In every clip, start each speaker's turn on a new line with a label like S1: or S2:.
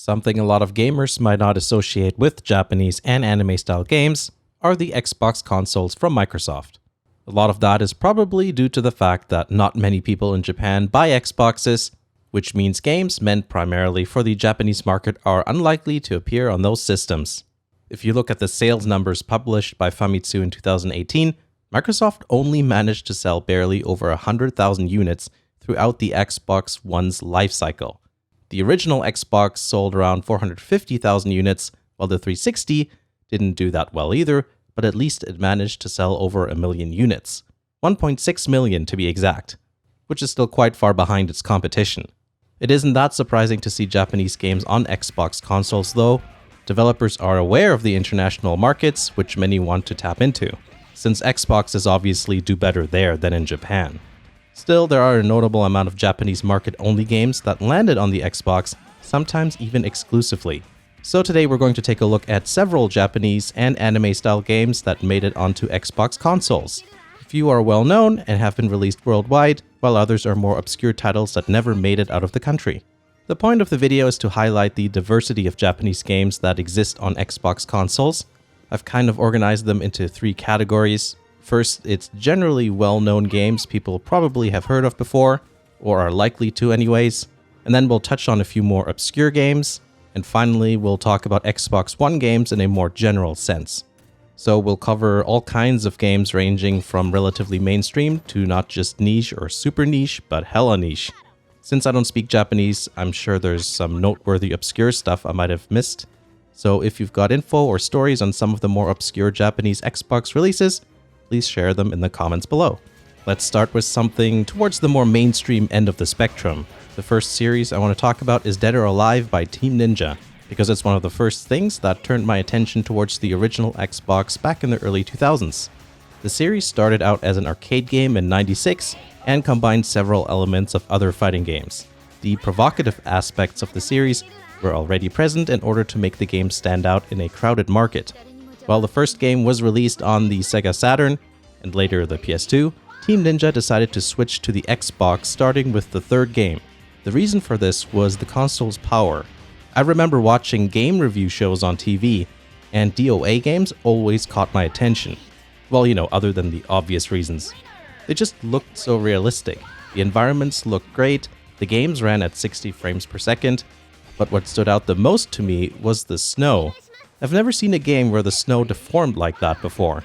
S1: Something a lot of gamers might not associate with Japanese and anime-style games are the Xbox consoles from Microsoft. A lot of that is probably due to the fact that not many people in Japan buy Xboxes, which means games meant primarily for the Japanese market are unlikely to appear on those systems. If you look at the sales numbers published by Famitsu in 2018, Microsoft only managed to sell barely over 100,000 units throughout the Xbox One's life cycle. The original Xbox sold around 450,000 units, while the 360 didn't do that well either, but at least it managed to sell over 1 million units. 1.6 million to be exact, which is still quite far behind its competition. It isn't that surprising to see Japanese games on Xbox consoles though. Developers are aware of the international markets, which many want to tap into, since Xboxes obviously do better there than in Japan. Still, there are a notable amount of Japanese market-only games that landed on the Xbox, sometimes even exclusively. So today we're going to take a look at several Japanese and anime-style games that made it onto Xbox consoles. A few are well-known and have been released worldwide, while others are more obscure titles that never made it out of the country. The point of the video is to highlight the diversity of Japanese games that exist on Xbox consoles. I've kind of organized them into 3 categories. First, it's generally well-known games people probably have heard of before, or are likely to anyways. And then we'll touch on a few more obscure games. And finally, we'll talk about Xbox One games in a more general sense. So we'll cover all kinds of games ranging from relatively mainstream to not just niche or super niche, but hella niche. Since I don't speak Japanese, I'm sure there's some noteworthy obscure stuff I might have missed. So if you've got info or stories on some of the more obscure Japanese Xbox releases, please share them in the comments below. Let's start with something towards the more mainstream end of the spectrum. The first series I want to talk about is Dead or Alive by Team Ninja, because it's one of the first things that turned my attention towards the original Xbox back in the early 2000s. The series started out as an arcade game in '96 and combined several elements of other fighting games. The provocative aspects of the series were already present in order to make the game stand out in a crowded market. While the first game was released on the Sega Saturn, and later the PS2, Team Ninja decided to switch to the Xbox starting with the third game. The reason for this was the console's power. I remember watching game review shows on TV, and DOA games always caught my attention. Well, other than the obvious reasons. They just looked so realistic. The environments looked great, the games ran at 60 frames per second, but what stood out the most to me was the snow. I've never seen a game where the snow deformed like that before.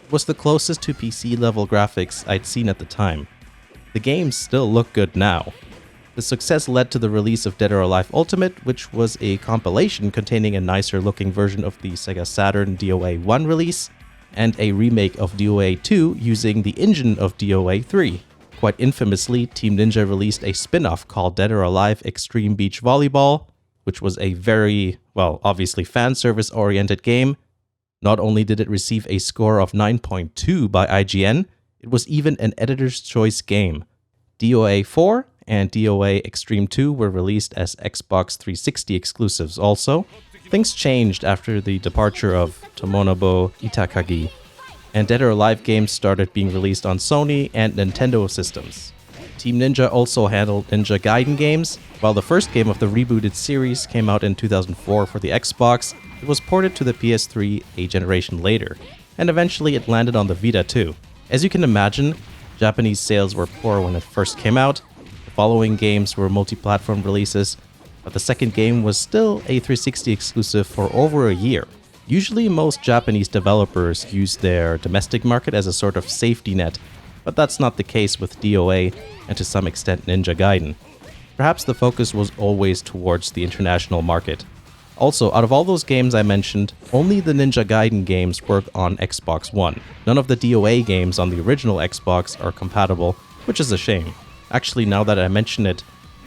S1: It was the closest to PC-level graphics I'd seen at the time. The games still look good now. The success led to the release of Dead or Alive Ultimate, which was a compilation containing a nicer-looking version of the Sega Saturn DOA 1 release, and a remake of DOA 2 using the engine of DOA 3. Quite infamously, Team Ninja released a spin-off called Dead or Alive Extreme Beach Volleyball, which was a very, obviously fan service-oriented game. Not only did it receive a score of 9.2 by IGN, it was even an editor's choice game. DOA 4 and DOA Extreme 2 were released as Xbox 360 exclusives also. Things changed after the departure of Tomonobu Itakagi, and Dead or Alive games started being released on Sony and Nintendo systems. Team Ninja also handled Ninja Gaiden games. While the first game of the rebooted series came out in 2004 for the Xbox, it was ported to the PS3 a generation later, and eventually it landed on the Vita too. As you can imagine, Japanese sales were poor when it first came out. The following games were multi-platform releases, but the second game was still a 360 exclusive for over a year. Usually most Japanese developers use their domestic market as a sort of safety net, but that's not the case with DOA and to some extent Ninja Gaiden. Perhaps the focus was always towards the international market. Also, out of all those games I mentioned, only the Ninja Gaiden games work on Xbox One. None of the DOA games on the original Xbox are compatible, which is a shame. Actually, now that I mention it,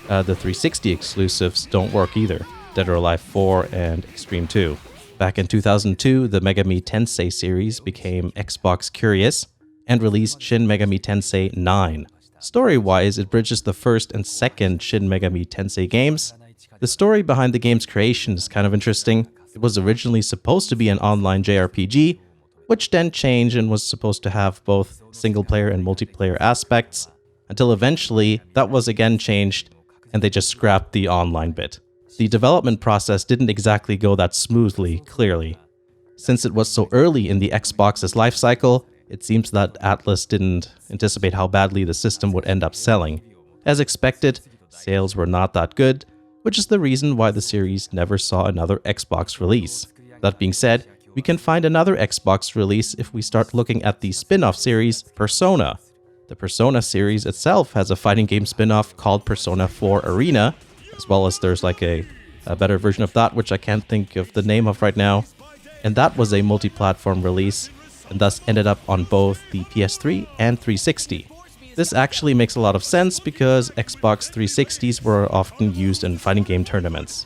S1: the 360 exclusives don't work either. Dead or Alive 4 and Extreme 2. Back in 2002, the Megami Tensei series became Xbox Curious and released Shin Megami Tensei 9. Story-wise, it bridges the first and second Shin Megami Tensei games. The story behind the game's creation is kind of interesting. It was originally supposed to be an online JRPG, which then changed and was supposed to have both single-player and multiplayer aspects, until eventually that was again changed and they just scrapped the online bit. The development process didn't exactly go that smoothly, clearly. Since it was so early in the Xbox's life cycle, it seems that Atlus didn't anticipate how badly the system would end up selling. As expected, sales were not that good, which is the reason why the series never saw another Xbox release. That being said, we can find another Xbox release if we start looking at the spin-off series, Persona. The Persona series itself has a fighting game spin-off called Persona 4 Arena, as well as there's like a better version of that, which I can't think of the name of right now. And that was a multi-platform release, and thus ended up on both the PS3 and 360. This actually makes a lot of sense because Xbox 360s were often used in fighting game tournaments.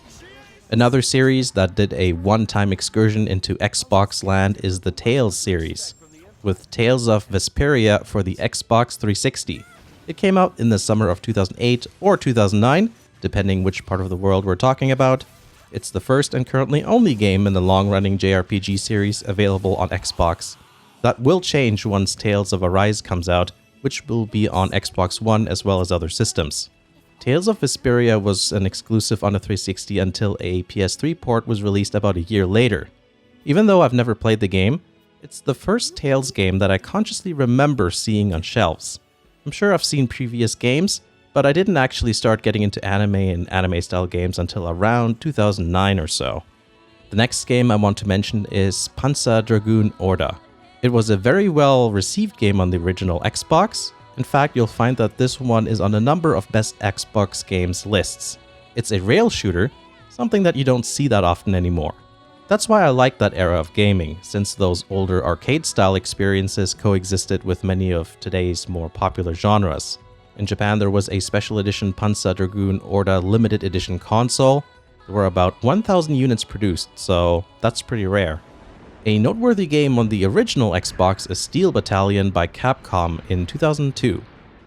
S1: Another series that did a one-time excursion into Xbox land is the Tales series, with Tales of Vesperta for the Xbox 360. It came out in the summer of 2008 or 2009, depending which part of the world we're talking about. It's the first and currently only game in the long-running JRPG series available on Xbox. That will change once Tales of Arise comes out, which will be on Xbox One as well as other systems. Tales of Vesperta was an exclusive on the 360 until a PS3 port was released about a year later. Even though I've never played the game, it's the first Tales game that I consciously remember seeing on shelves. I'm sure I've seen previous games, but I didn't actually start getting into anime and anime-style games until around 2009 or so. The next game I want to mention is Panzer Dragoon Orta. It was a very well-received game on the original Xbox. In fact, you'll find that this one is on a number of best Xbox games lists. It's a rail shooter, something that you don't see that often anymore. That's why I like that era of gaming, since those older arcade-style experiences coexisted with many of today's more popular genres. In Japan, there was a special edition Panzer Dragoon Orta limited edition console. There were about 1,000 units produced, so that's pretty rare. A noteworthy game on the original Xbox is Steel Battalion by Capcom in 2002.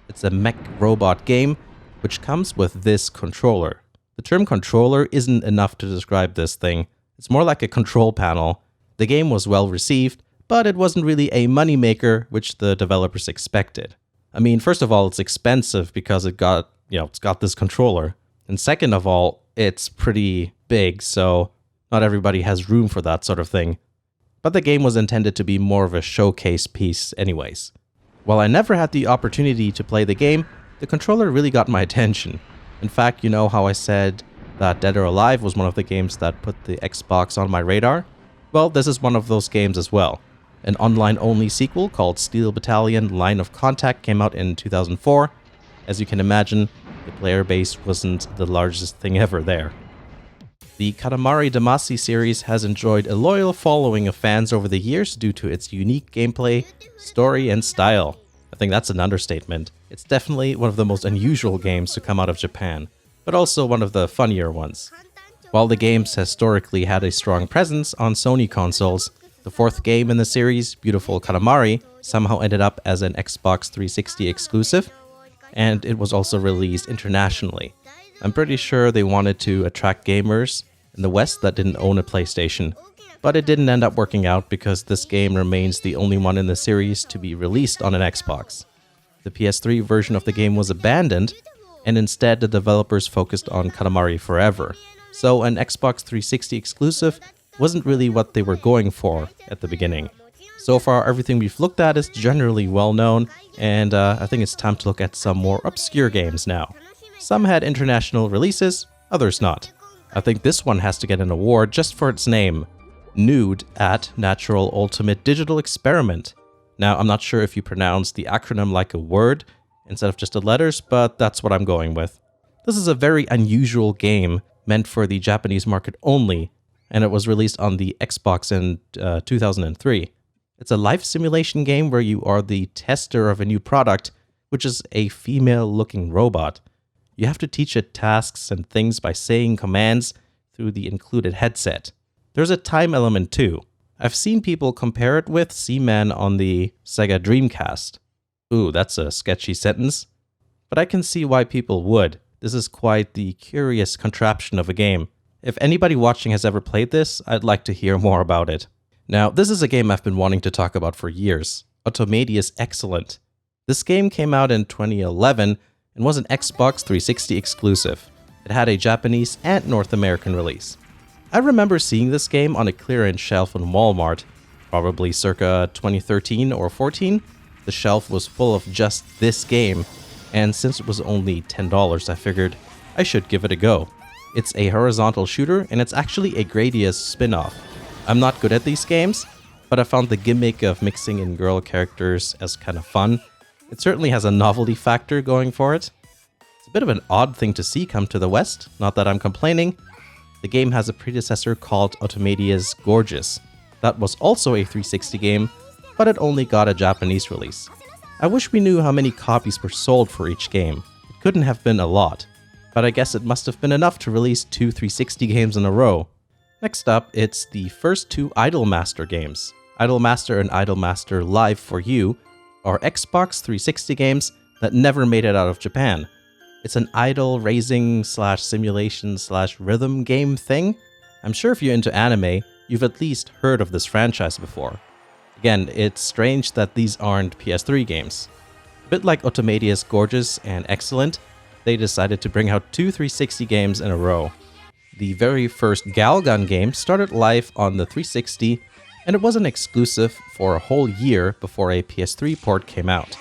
S1: It's a mech robot game, which comes with this controller. The term controller isn't enough to describe this thing. It's more like a control panel. The game was well received, but it wasn't really a moneymaker, which the developers expected. I mean, first of all, it's expensive because it's got this controller. And second of all, it's pretty big, so not everybody has room for that sort of thing. But the game was intended to be more of a showcase piece anyways. While I never had the opportunity to play the game, the controller really got my attention. In fact, you know how I said that Dead or Alive was one of the games that put the Xbox on my radar? Well, this is one of those games as well. An online-only sequel called Steel Battalion Line of Contact came out in 2004. As you can imagine, the player base wasn't the largest thing ever there. The Katamari Damacy series has enjoyed a loyal following of fans over the years due to its unique gameplay, story, and style. I think that's an understatement. It's definitely one of the most unusual games to come out of Japan, but also one of the funnier ones. While the games historically had a strong presence on Sony consoles, the fourth game in the series, Beautiful Katamari, somehow ended up as an Xbox 360 exclusive, and it was also released internationally. I'm pretty sure they wanted to attract gamers in the West that didn't own a PlayStation, but it didn't end up working out because this game remains the only one in the series to be released on an Xbox. The PS3 version of the game was abandoned, and instead the developers focused on Katamari Forever. So an Xbox 360 exclusive wasn't really what they were going for at the beginning. So far, everything we've looked at is generally well known, and I think it's time to look at some more obscure games now. Some had international releases, others not. I think this one has to get an award just for its name. N.U.D.E at Natural Ultimate Digital Experiment. Now, I'm not sure if you pronounce the acronym like a word instead of just the letters, but that's what I'm going with. This is a very unusual game meant for the Japanese market only, and it was released on the Xbox in 2003. It's a life simulation game where you are the tester of a new product, which is a female-looking robot. You have to teach it tasks and things by saying commands through the included headset. There's a time element too. I've seen people compare it with Seaman on the Sega Dreamcast. Ooh, that's a sketchy sentence. But I can see why people would. This is quite the curious contraption of a game. If anybody watching has ever played this, I'd like to hear more about it. Now, this is a game I've been wanting to talk about for years. Automata is excellent. This game came out in 2011 and was an Xbox 360 exclusive. It had a Japanese and North American release. I remember seeing this game on a clearance shelf in Walmart, probably circa 2013 or 14. The shelf was full of just this game, and since it was only $10, I figured I should give it a go. It's a horizontal shooter, and it's actually a Gradius spin-off. I'm not good at these games, but I found the gimmick of mixing in girl characters as kind of fun. It certainly has a novelty factor going for it. It's a bit of an odd thing to see come to the West, not that I'm complaining. The game has a predecessor called Ultimax Gorgeous. That was also a 360 game, but it only got a Japanese release. I wish we knew how many copies were sold for each game. It couldn't have been a lot, but I guess it must have been enough to release 2 360 games in a row. Next up, it's the first 2 Idolmaster games. Idolmaster and Idolmaster Live for You are Xbox 360 games that never made it out of Japan. It's an idol raising / simulation / rhythm game thing. I'm sure if you're into anime, you've at least heard of this franchise before. Again, it's strange that these aren't PS3 games. A bit like Ultimax Gorgeous and Excellent, they decided to bring out 2 360 games in a row. The very first Galgun game started live on the 360, and it wasn't exclusive for a whole year before a PS3 port came out.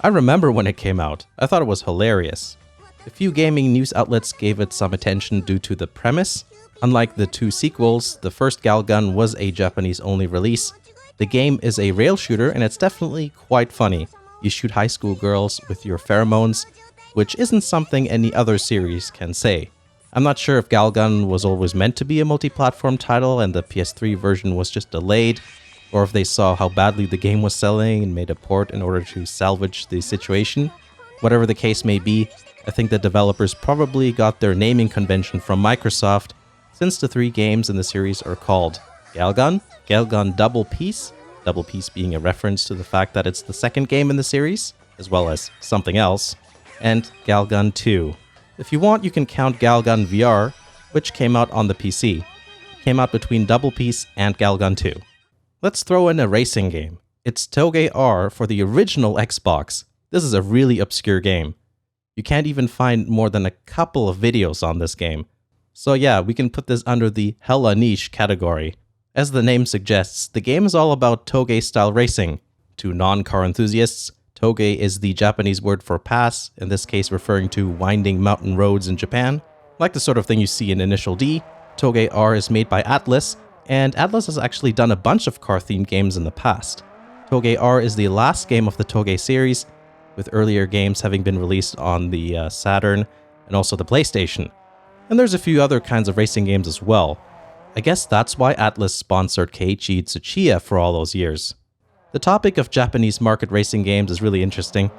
S1: I remember when it came out. I thought it was hilarious. A few gaming news outlets gave it some attention due to the premise. Unlike the 2 sequels, the first Galgun was a Japanese-only release. The game is a rail shooter, and it's definitely quite funny. You shoot high school girls with your pheromones, which isn't something any other series can say. I'm not sure if Galgun was always meant to be a multi-platform title and the PS3 version was just delayed, or if they saw how badly the game was selling and made a port in order to salvage the situation. Whatever the case may be, I think the developers probably got their naming convention from Microsoft, since the 3 games in the series are called Galgun, Galgun Double Peace being a reference to the fact that it's the second game in the series, as well as something else, and Galgun 2. If you want, you can count Galgun VR, which came out on the PC. It came out between Double Peace and Galgun 2. Let's throw in a racing game. It's Toge R for the original Xbox. This is a really obscure game. You can't even find more than a couple of videos on this game. So yeah, we can put this under the hella niche category. As the name suggests, the game is all about Toge-style racing. To non-car enthusiasts, Toge is the Japanese word for pass, in this case referring to winding mountain roads in Japan. Like the sort of thing you see in Initial D, Toge R is made by Atlus, and Atlus has actually done a bunch of car-themed games in the past. Toge R is the last game of the Toge series, with earlier games having been released on the Saturn and also the PlayStation. And there's a few other kinds of racing games as well. I guess that's why Atlus sponsored Keiichi Tsuchiya for all those years. The topic of Japanese market racing games is really interesting,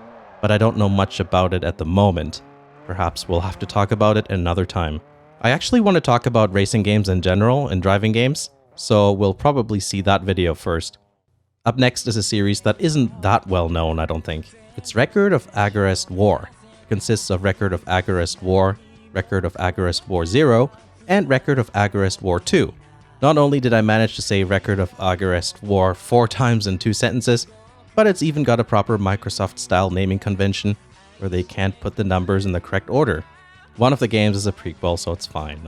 S1: but I don't know much about it at the moment. Perhaps we'll have to talk about it another time. I actually want to talk about racing games in general and driving games, so we'll probably see that video first. Up next is a series that isn't that well known, I don't think. It's Record of Agarest War. It consists of Record of Agarest War, Record of Agarest War 0, and Record of Agarest War 2. Not only did I manage to say Record of Agarest War 4 times in 2 sentences, but it's even got a proper Microsoft-style naming convention where they can't put the numbers in the correct order. One of the games is a prequel, so it's fine.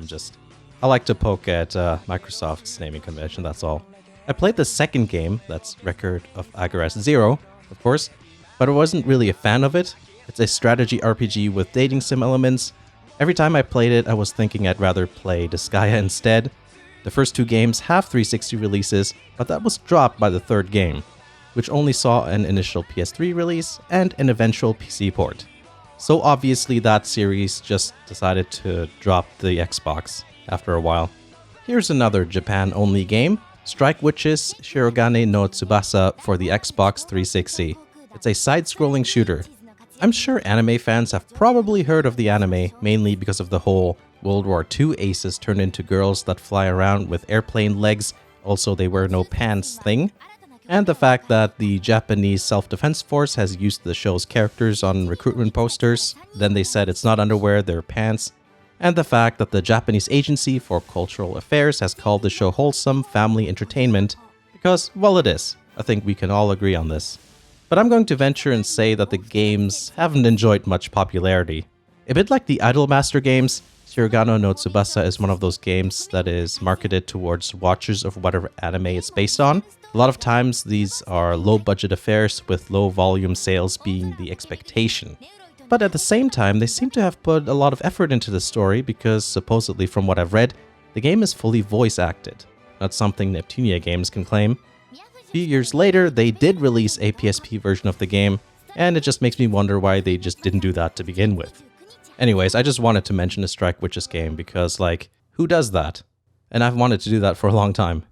S1: I like to poke at Microsoft's naming convention, that's all. I played the second game, that's Record of Agarest 0, of course, but I wasn't really a fan of it. It's a strategy RPG with dating sim elements. Every time I played it, I was thinking I'd rather play Disgaea instead. The first 2 games have 360 releases, but that was dropped by the third game, which only saw an initial PS3 release and an eventual PC port. So obviously that series just decided to drop the Xbox after a while. Here's another Japan-only game, Strike Witches Shirogane no Tsubasa for the Xbox 360. It's a side-scrolling shooter. I'm sure anime fans have probably heard of the anime, mainly because of the whole World War II aces turned into girls that fly around with airplane legs, also they wear no pants thing, and the fact that the Japanese Self-Defense Force has used the show's characters on recruitment posters, then they said it's not underwear, they're pants, and the fact that the Japanese Agency for Cultural Affairs has called the show wholesome family entertainment, because, well, it is. I think we can all agree on this. But I'm going to venture and say that the games haven't enjoyed much popularity. A bit like the Idolmaster games, Shirogane no Tsubasa is one of those games that is marketed towards watchers of whatever anime it's based on. A lot of times these are low-budget affairs with low-volume sales being the expectation. But at the same time, they seem to have put a lot of effort into the story because supposedly from what I've read, the game is fully voice-acted. Not something Neptunia games can claim. A few years later, they did release a PSP version of the game, and it just makes me wonder why they just didn't do that to begin with. Anyways, I just wanted to mention a Strike Witches game because, like, who does that? And I've wanted to do that for a long time.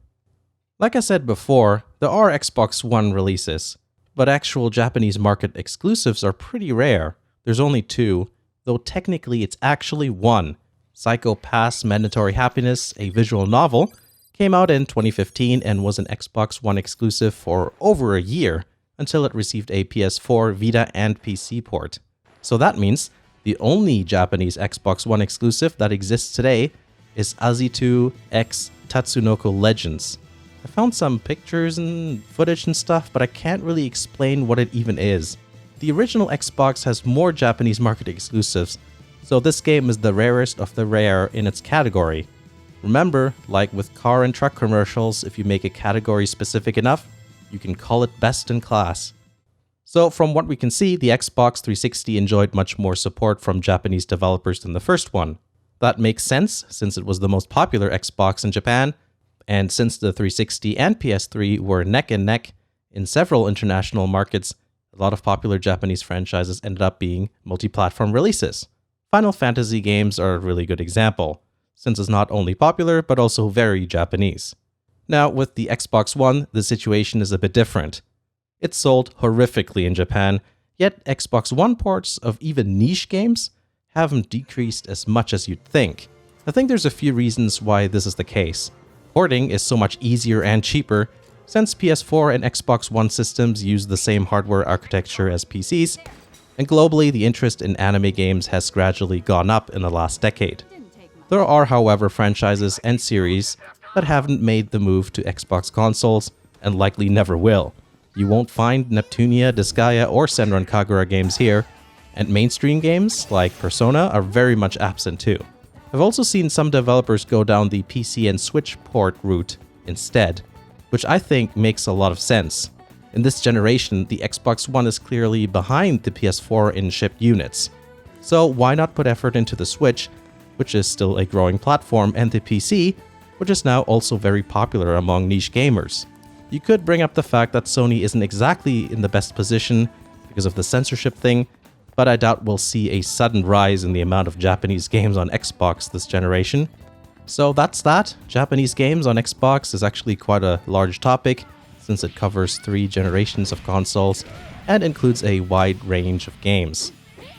S1: Like I said before, there are Xbox One releases, but actual Japanese market exclusives are pretty rare. There's only 2, though technically it's actually 1. Psycho Pass Mandatory Happiness, a visual novel, came out in 2015 and was an Xbox One exclusive for over a year until it received a PS4, Vita, and PC port. So that means the only Japanese Xbox One exclusive that exists today is Azito X Tatsunoko Legends. I found some pictures and footage and stuff, but I can't really explain what it even is. The original Xbox has more Japanese market exclusives, so this game is the rarest of the rare in its category. Remember, like with car and truck commercials, if you make a category specific enough, you can call it best in class. So from what we can see, the Xbox 360 enjoyed much more support from Japanese developers than the first one. That makes sense, since it was the most popular Xbox in Japan, and since the 360 and PS3 were neck and neck in several international markets, a lot of popular Japanese franchises ended up being multi-platform releases. Final Fantasy games are a really good example, since it's not only popular, but also very Japanese. Now, with the Xbox One, the situation is a bit different. It's sold horrifically in Japan, yet Xbox One ports of even niche games haven't decreased as much as you'd think. I think there's a few reasons why this is the case. Porting is so much easier and cheaper, since PS4 and Xbox One systems use the same hardware architecture as PCs, and globally the interest in anime games has gradually gone up in the last decade. There are, however, franchises and series that haven't made the move to Xbox consoles, and likely never will. You won't find Neptunia, Disgaea, or Senran Kagura games here, and mainstream games like Persona are very much absent too. I've also seen some developers go down the PC and Switch port route instead, which I think makes a lot of sense. In this generation, the Xbox One is clearly behind the PS4 in shipped units. So why not put effort into the Switch, which is still a growing platform, and the PC, which is now also very popular among niche gamers? You could bring up the fact that Sony isn't exactly in the best position because of the censorship thing, but I doubt we'll see a sudden rise in the amount of Japanese games on Xbox this generation. So that's that. Japanese games on Xbox is actually quite a large topic, since it covers 3 generations of consoles and includes a wide range of games.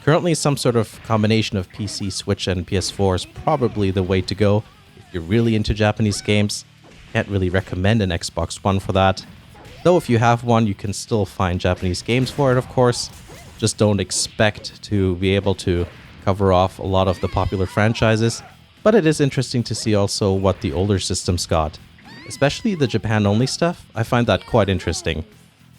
S1: Currently, some sort of combination of PC, Switch, and PS4 is probably the way to go if you're really into Japanese games. Can't really recommend an Xbox One for that. Though if you have one, you can still find Japanese games for it, of course. Just don't expect to be able to cover off a lot of the popular franchises. But it is interesting to see also what the older systems got. Especially the Japan-only stuff, I find that quite interesting.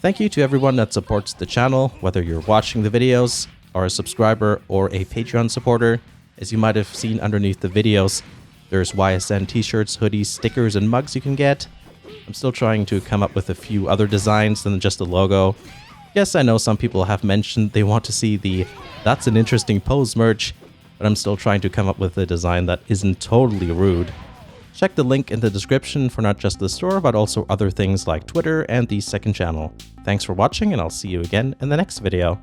S1: Thank you to everyone that supports the channel, whether you're watching the videos, are a subscriber, or a Patreon supporter. As you might have seen underneath the videos, there's YSN t-shirts, hoodies, stickers, and mugs you can get. I'm still trying to come up with a few other designs than just the logo. Yes, I know some people have mentioned they want to see the "That's an interesting pose" merch, but I'm still trying to come up with a design that isn't totally rude. Check the link in the description for not just the store, but also other things like Twitter and the second channel. Thanks for watching, and I'll see you again in the next video.